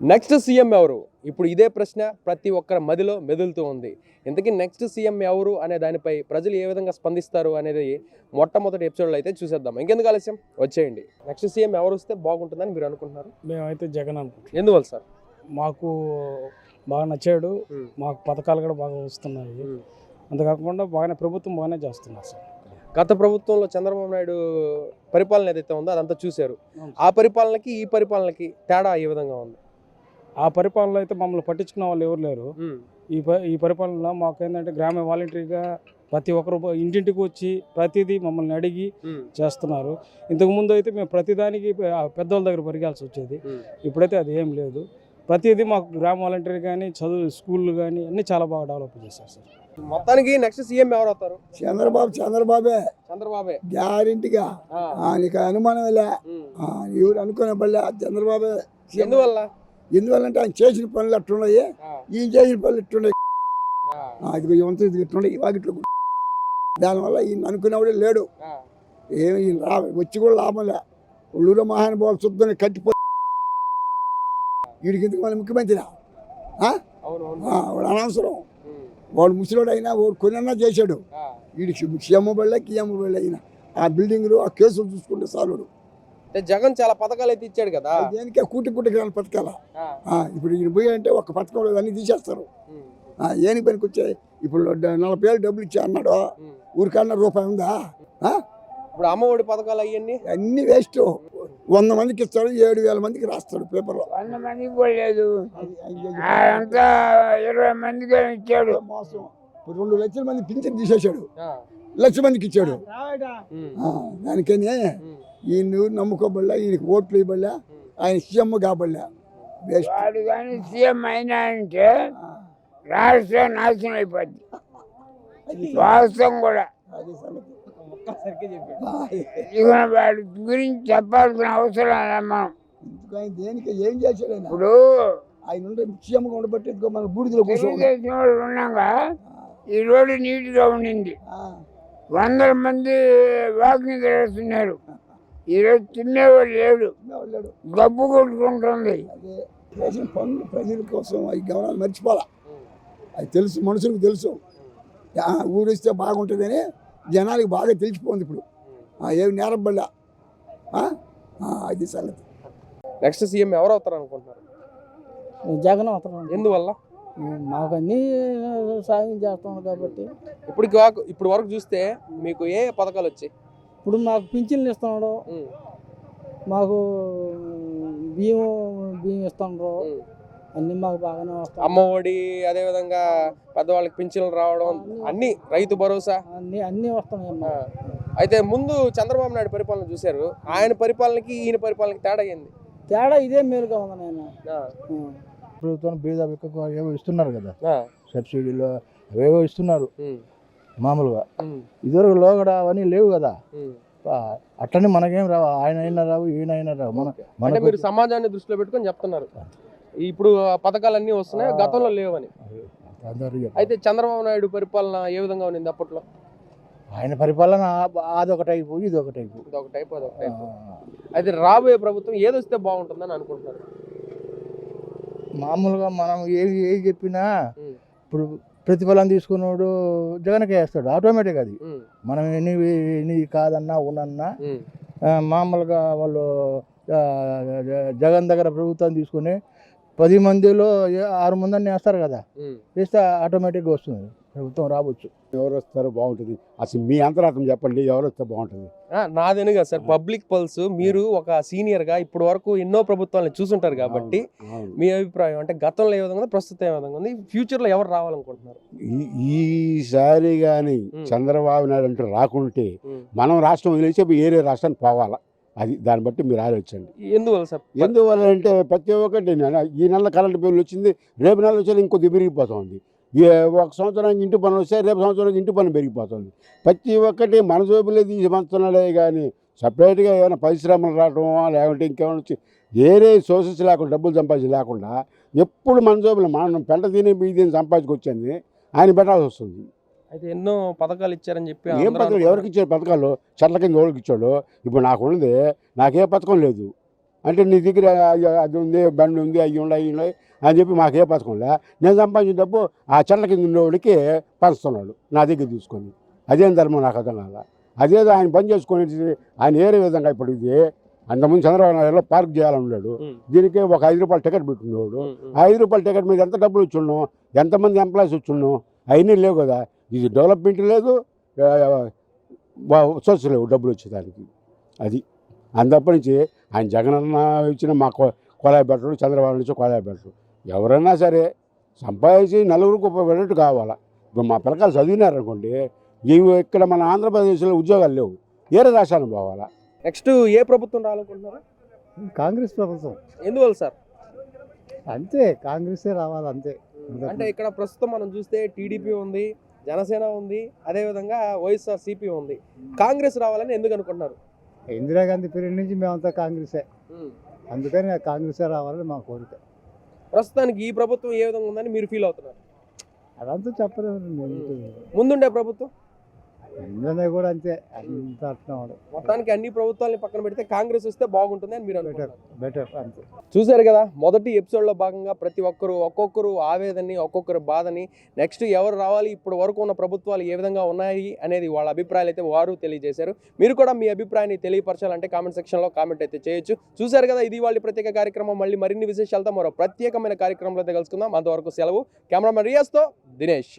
Next CM ఎవరు? ఇప్పుడు ఇదే ప్రశ్న ప్రతి ఒక్కరి మదిలో మెదులుతూ ఉంది. ఇంతకీ నెక్స్ట్ సీఎం ఎవరు అనే దానిపై ప్రజలు ఏ విధంగా స్పందిస్తారు అనేది మొట్టమొదటి ఎపిసోడ్లో అయితే చూసేద్దాం. ఇంకెందుకు ఆలస్యం, వచ్చేయండి. నెక్స్ట్ సీఎం ఎవరు వస్తే బాగుంటుందని మీరు అనుకుంటున్నారు? మేమైతే జగన్ అనుకుంటున్నాం. ఎందువల్ల సార్? మాకు బాగా నచ్చాడు, మాకు పథకాలు కూడా బాగా వస్తున్నాయి. అంతేకాకుండా ప్రభుత్వం బాగానే చేస్తున్నారు సార్. గత ప్రభుత్వంలో చంద్రబాబు నాయుడు పరిపాలన ఏదైతే ఉందో అదంతా చూశారు. ఆ పరిపాలనకి ఈ పరిపాలనకి తేడా ఏ విధంగా ఉంది? ఆ పరిపాలనలో అయితే మమ్మల్ని పట్టించుకున్న వాళ్ళు ఎవరు లేరు. ఈ పరిపాలనలో మాకు ఏంటంటే గ్రామ వాలంటరీగా ప్రతి ఒక్కరు ఇంటింటికి వచ్చి ప్రతిదీ మమ్మల్ని అడిగి చేస్తున్నారు. ఇంతకుముందు అయితే మేము ప్రతిదానికి పెద్దవాళ్ళ దగ్గర పరిగాల్సి వచ్చేది. ఇప్పుడైతే అది ఏం లేదు. ప్రతిదీ మాకు గ్రామ వాలంటరీ కానీ చదువు స్కూళ్ళు కానీ అన్నీ చాలా బాగా డెవలప్ చేశారు సార్. మొత్తానికి నెక్స్ట్ సీఎం ఎవరు అవుతారు? చంద్రబాబే గ్యారెంటీగా. నీకు అనుమానం ఎవరు అనుకునే బల్లే చంద్రబాబే. ఎందువల్లంటే ఆయన చేసిన పనులు అట్టున్నాయి, ఈయన చేసిన పనులు ఇట్టున్నాయి. ఇట్లున్నాయి వాకిట్లు. దానివల్ల ఈయన అనుకునేవాడే లేడు. ఏమి వచ్చి కూడా లాభం లే. ఉళ్ళూరు మహానుభావులు శుద్ధంగా కట్టిపోయి వీడికి ఇంతకు మళ్ళీ ముఖ్యమంత్రి వాడు అనవసరం. వాడు ముసలోడు అయినా వాడు కొనన్నా చేశాడు. వీడికి సీఎం బళ్ళే కిఎం బళ్ళే అయినా ఆ బిల్డింగ్లు ఆ కేసులు చూసుకుంటే సాలుడు. జగన్ చాలా పథకాలు అయితే ఇచ్చాడు కదా, దేనికే కూటి గ్రామ పథకాల. ఇప్పుడు ఈయన పోయి అంటే ఒక పథకం అన్నీ తీసేస్తారు. ఏని పనికి వచ్చాయి? ఇప్పుడు 40 ఏళ్ళు డబ్బులు ఇచ్చా అన్నాడు, ఊరికన్నా రూపాయి ఉందా? ఇప్పుడు అమ్మఒడి పథకాలు అవన్నీ అన్ని వేస్ట్. 100 మందికి ఇస్తాడు, 7,000 మందికి రాస్తాడు పేపర్లో. 100 మందికి పోలేదు, 20 మందికి ఇచ్చాడు. మోసం. 2 లక్షల మంది పింఛన్ తీసేశాడు, 1,00,000 మందికి ఇచ్చాడు. దానికని ఈయన నమ్ముకోబడలే, ఈయనకి ఓట్లు ఇవ్వబడలే, ఆయన సీఎం కాబడలే. వాడు కానీ సీఎం అయినా అంటే రాష్ట్రం నాశనం అయిపోద్ది. వాస్తవం కూడా ఇక వాడి గురించి చెప్పాల్సిన అవసరం మనం. దేనికి ఏం చేశాడు? ఇప్పుడు ఆయన సీఎంగా ఉండబట్టి మన బూడిదలో ఉన్నాగా ఈ రోడ్డు నీట్గా ఉండింది. 100 మంది వాకింగ్ చేస్తున్నారు. ఈరోజు తినేవాడు లేడు, గబ్బు కొట్టుకుంటుంది. చేసిన పనులు ప్రజల కోసం అవి గమనాలు మర్చిపోవాలా. అది తెలుసు, మనుషులకు తెలుసు. ఊరిస్తే బాగుంటుందని జనానికి బాగా తెలిసిపోయింది. ఇప్పుడు ఏమి నేరబడ్డా అది సంగతి. నెక్స్ట్ సీఎం ఎవరు అవుతారు అనుకుంటున్నారు? జగన్ అవుతారు. ఎందువల్ల? మాకు అన్నీ సాయం చేస్తున్నాడు కాబట్టి. ఇప్పుడు వరకు చూస్తే మీకు ఏ పథకాలు వచ్చాయి? ఇప్పుడు మాకు పింఛన్లు ఇస్తున్నాడు, మాకు బియ్యం ఇస్తున్నారు, అన్ని మాకు బాగానే వస్తాయి. అమ్మఒడి, అదే విధంగా పెద్దవాళ్ళకి పింఛన్లు రావడం, అన్ని రైతు భరోసా అన్ని వస్తున్నాయి. అయితే ముందు చంద్రబాబు నాయుడు పరిపాలన చూశారు, ఆయన పరిపాలనకి ఈయన పరిపాలనకి తేడా అయింది. తేడా ఇదే మేలుగా ఉంది. నేను ప్రభుత్వం బీద ఏవో ఇస్తున్నారు కదా, సబ్సిడీలో అవేవో ఇస్తున్నారు మామూలుగా. ఇదివరకు లోగడ అవన్నీ లేవు కదా, అట్లనే మనకేం రావు. ఆయన అయినా రావు, ఈయన అయినా రావు. మన మీరు సమాజాన్ని దృష్టిలో పెట్టుకొని చెప్తున్నారు ఇప్పుడు పథకాలన్నీ వస్తున్నాయి, గతంలో లేవని. అయితే చంద్రబాబు నాయుడు పరిపాలన ఏ విధంగా ఉంది అప్పట్లో? ఆయన పరిపాలన అదొక టైపు, ఇదొక టైపు. అయితే రాబోయే ప్రభుత్వం ఏదొస్తే బాగుంటుందని అనుకుంటున్నారు? మామూలుగా మనం ఏది చెప్పినా ఇప్పుడు ప్రతిఫలం తీసుకున్నాడు జగన్కే వేస్తాడు ఆటోమేటిక్. అది మనం ఎన్ని కాదన్నా ఉన్నన్నా మామూలుగా వాళ్ళు జగన్ దగ్గర ప్రభుత్వం తీసుకుని 10 మందిలో 6 మందిని వేస్తారు కదా, వేస్తే ఆటోమేటిక్గా వస్తుంది, ప్రభుత్వం రావచ్చు. ఎవరు వస్తారో బాగుంటుంది. అసలు మీ అంతరాత్మ చెప్పండి, ఎవరు వస్తే బాగుంటుంది? నాదేనుగా సార్, పబ్లిక్ పల్స్. మీరు ఒక సీనియర్ గా ఇప్పటి వరకు ఎన్నో ప్రభుత్వాలను చూసుంటారు కాబట్టి మీ అభిప్రాయం అంటే గతంలో ఏ విధంగా ఉంది, ప్రస్తుతం ఏ విధంగా ఉంది, ఫ్యూచర్ లో ఎవరు రావాలనుకుంటున్నారు? ఈసారి కానీ చంద్రబాబు నాయుడు అంటూ రాకుంటే మనం రాష్ట్రం వదిలేసి వేరే రాష్ట్రానికి పోవాలా. అది దాన్ని బట్టి మీరు ఆలోచించండి. ఎందువల్ల సార్? ఎందువల్ల అంటే ప్రతి ఒక్కటి ఈ నెల కరెంట్ బిల్లు వచ్చింది, రేపు నెల వచ్చేది ఇంకొద్ది పెరిగిపోతుంది. ఒక సంవత్సరానికి ఇంటి పనులు వస్తాయి, రేపు సంవత్సరానికి ఇంటి పని పెరిగిపోతుంది. ప్రతి ఒక్కటి మన జోబులే తీసి పంచుతున్నాడే కానీ సపరేట్గా ఏమైనా పరిశ్రమలు రావడమో లేకుంటే ఇంకేమైనా వచ్చి వేరే సోర్సెస్ లేకుండా డబ్బులు సంపాదించి లేకుండా ఎప్పుడు మన జోబులు మనం పెంట తిని బియ్యం సంపాదించుకొచ్చింది ఆయన పెట్టాల్సి వస్తుంది. అయితే ఎన్నో పథకాలు ఇచ్చారని చెప్పి ఏం పథకాలు ఎవరికి ఇచ్చారు? పథకాలు చెట్ల కింద ఎవరికి ఇచ్చాడు? ఇప్పుడు నాకు ఉన్నది, నాకే పథకం లేదు. అంటే నీ దగ్గర అది ఉంది, బండి ఉంది, అవి ఉన్నాయి అని చెప్పి మాకు ఏ పథకంలే. నేను సంపాదించిన డబ్బు ఆ చెట్ల కింద ఉండేవాడికి పంచుతున్నాడు నా దగ్గర తీసుకొని. అదేం ధర్మం నాకు అర్థం కాల. అదేదో ఆయన పని చేసుకొని ఆయన ఏరే విధంగా ఇప్పుడు ఇది అంతకుముందు చంద్రబాబు నాయుడులో పార్క్ చేయాలని ఉన్నాడు. దీనికి ఒక 5 రూపాయలు టికెట్ పెట్టుకునేవాడు. ఆ 5 రూపాయల టికెట్ మీద ఎంత డబ్బులు ఇచ్చున్నాం, ఎంతమంది ఎంప్లాయీస్ ఇచ్చున్నాం, అవన్నీ లేవు కదా. ఇది డెవలప్మెంట్ లేదు, సోర్స్ లేవు డబ్బులు వచ్చేదానికి. అది అంతప్పటి నుంచి ఆయన జగనన్న ఇచ్చిన మా కొలాయి పెట్టడు, చంద్రబాబు నుంచి కొలాయి పెట్టడు. ఎవరైనా సరే సంపాదించి నలుగురికి ఉపయోగపడేట్టు కావాలా. ఇప్పుడు మా పిల్లకాయలు చదివినారనుకోండి, ఇవి ఇక్కడ మన ఆంధ్రప్రదేశ్లో ఉద్యోగాలు లేవు, వేరే రాష్ట్రానికి పోవాలా. నెక్స్ట్ ఏ ప్రభుత్వం రావాలనుకుంటున్నారా? కాంగ్రెస్ ప్రభుత్వం ఎందువల్ల సార్? అంతే, కాంగ్రెసే రావాలి అంతే. అంటే ఇక్కడ ప్రస్తుతం మనం చూస్తే టీడీపీ ఉంది, జనసేన ఉంది, అదేవిధంగా వైఎస్ఆర్సీపీ ఉంది. కాంగ్రెస్ రావాలని ఎందుకు అనుకుంటున్నారు? ఇందిరాగాంధీ పీరియడ్ నుంచి మేమంతా కాంగ్రెసే, అందుకని కాంగ్రెసే రావాలని మా కోరిక. ప్రస్తుతానికి ఈ ప్రభుత్వం ఏ విధంగా ఉందని మీరు ఫీల్ అవుతున్నారు? అదంతా చెప్పలేదు. ముందుండే ప్రభుత్వం ఇందులో కూడా అంతే, అంత అట్లా మొత్తానికి అన్ని ప్రభుత్వాలని పక్కన పెడితే కాంగ్రెస్ వస్తే బాగుంటుంది అని మీరు అనుకుంటారు? బెటర్ అంతే. చూశారు కదా, మొదటి ఎపిసోడ్లో భాగంగా ప్రతి ఒక్కొక్కరు ఆవేదనని, ఒక్కొక్కరు బాధని, నెక్స్ట్ ఎవరు రావాలి, ఇప్పుడు వరకు ఉన్న ప్రభుత్వాలు ఏ విధంగా ఉన్నాయి అనేది వాళ్ళ అభిప్రాయాలు అయితే వారు తెలియజేశారు. మీరు కూడా మీ అభిప్రాయాన్ని తెలియపరచాలంటే కామెంట్ సెక్షన్లో కామెంట్ అయితే చేయొచ్చు. చూశారు కదా, ఇది వాళ్ళ ప్రత్యేక కార్యక్రమం. మళ్ళీ మరిన్ని విశేషాలతో మరో ప్రత్యేకమైన కార్యక్రమంలో అయితే కలుసుకుందాం. అంతవరకు సెలవు. కెమెరామెన్ రియాజ్తో దినేష్.